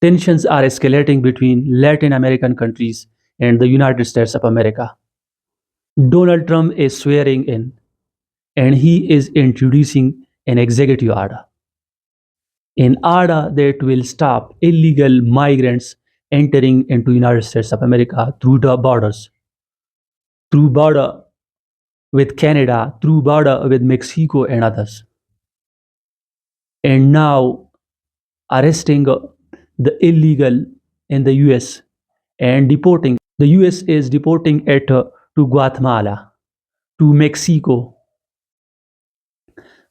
Tensions are escalating between Latin American countries and the United States of America. Donald Trump is swearing in and he is introducing an executive order. An order that will stop illegal migrants entering into United States of America through the borders, through border with Canada, through border with Mexico and others. And now arresting the illegal in the US and deporting. The US is deporting it to Guatemala, to Mexico.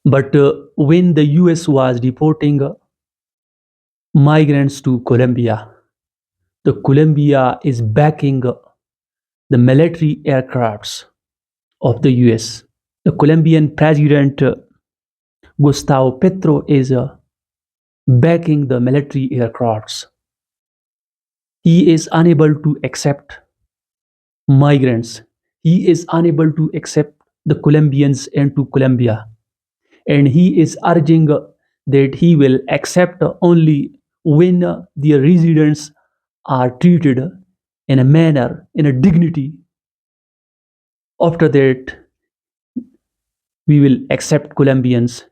But when the US was deporting migrants to Colombia, the Colombia is backing the military aircrafts of the US. The Colombian President Gustavo Petro is backing the military aircrafts. He is unable to accept migrants. He is unable to accept the Colombians into Colombia. And he is urging that he will accept only when the residents are treated in a manner, in a dignity. After that, we will accept Colombians.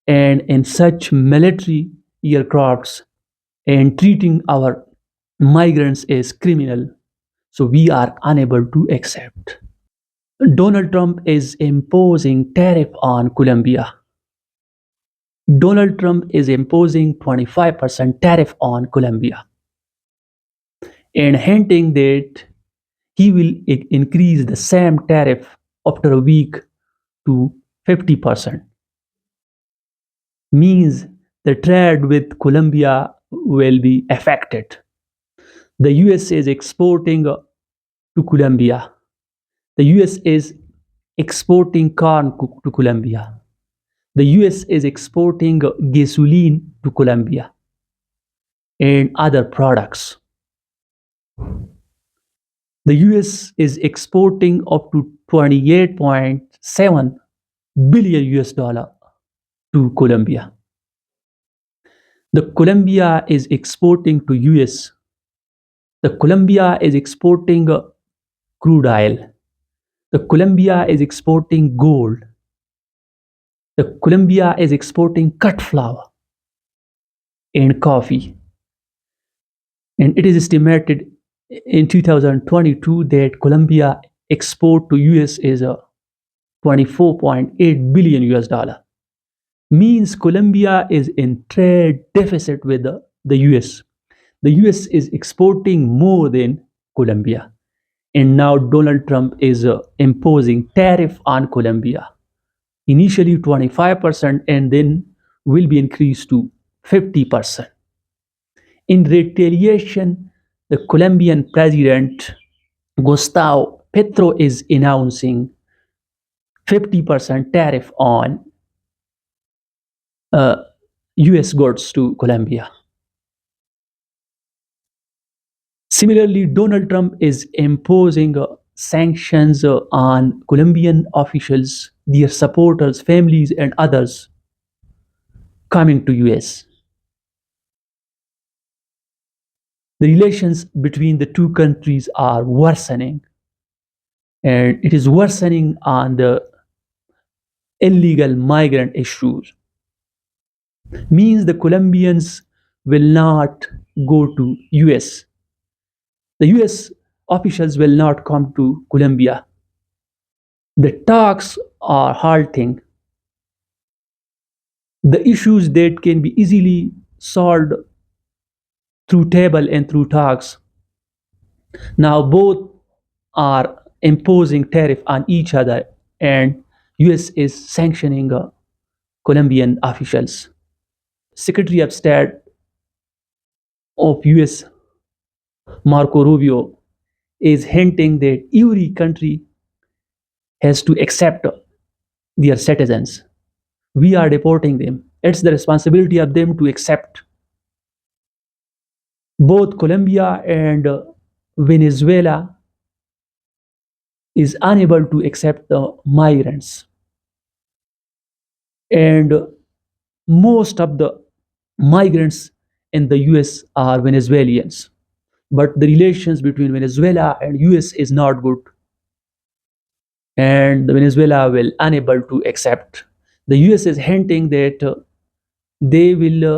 And in such military aircrafts and treating our migrants as criminal, so we are unable to accept. Donald Trump is imposing tariff on Colombia. Donald Trump is imposing 25% tariff on Colombia and hinting that he will increase the same tariff after a week to 50%. Means the trade with Colombia will be affected. The US is exporting to Colombia. The US is exporting corn to Colombia. The US is exporting gasoline to Colombia and other products. The US is exporting up to 28.7 billion US dollar to Colombia. The Colombia is exporting to US. The Colombia is exporting crude oil. The Colombia is exporting gold. The Colombia is exporting cut flour and coffee. And it is estimated in 2022 that Colombia export to US is 24.8 billion US dollar. Means Colombia is in trade deficit with the US. The US is exporting more than Colombia. And now Donald Trump is imposing tariff on Colombia. Initially 25% and then will be increased to 50%. In retaliation, the Colombian President Gustavo Petro is announcing 50% tariff on US goods to Colombia. Similarly, Donald Trump is imposing sanctions on Colombian officials, their supporters, families, and others coming to US. The relations between the two countries are worsening, and it is worsening on the illegal migrant issues. Means the Colombians will not go to US. The US officials will not come to Colombia. The talks are halting. The issues that can be easily solved through table and through talks, now both are imposing tariff on each other, and US is sanctioning Colombian officials. Secretary of State of US Marco Rubio is hinting that every country has to accept their citizens. We are deporting them. It's the responsibility of them to accept. Both Colombia and Venezuela is unable to accept the migrants. And most of the migrants in the US are Venezuelans. But the relations between Venezuela and US is not good, and the Venezuela will unable to accept. The US is hinting that they will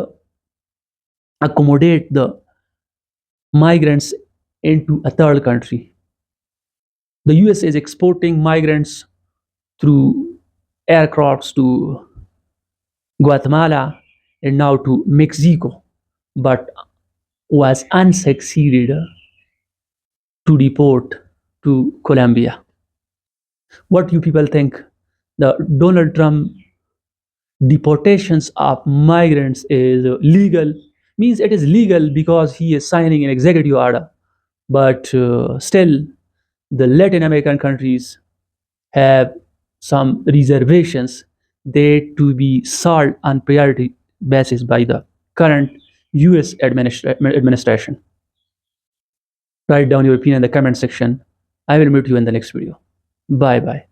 accommodate the migrants into a third country. The US is exporting migrants through aircrafts to Guatemala and now to Mexico, but was unsucceeded to deport to Colombia. What you people think? The Donald Trump deportations of migrants is legal, means it is legal because he is signing an executive order, but still the Latin American countries have some reservations they to be solved on priority basis by the current US administration. Write down your opinion in the comment section. I will meet you in the next video. Bye bye.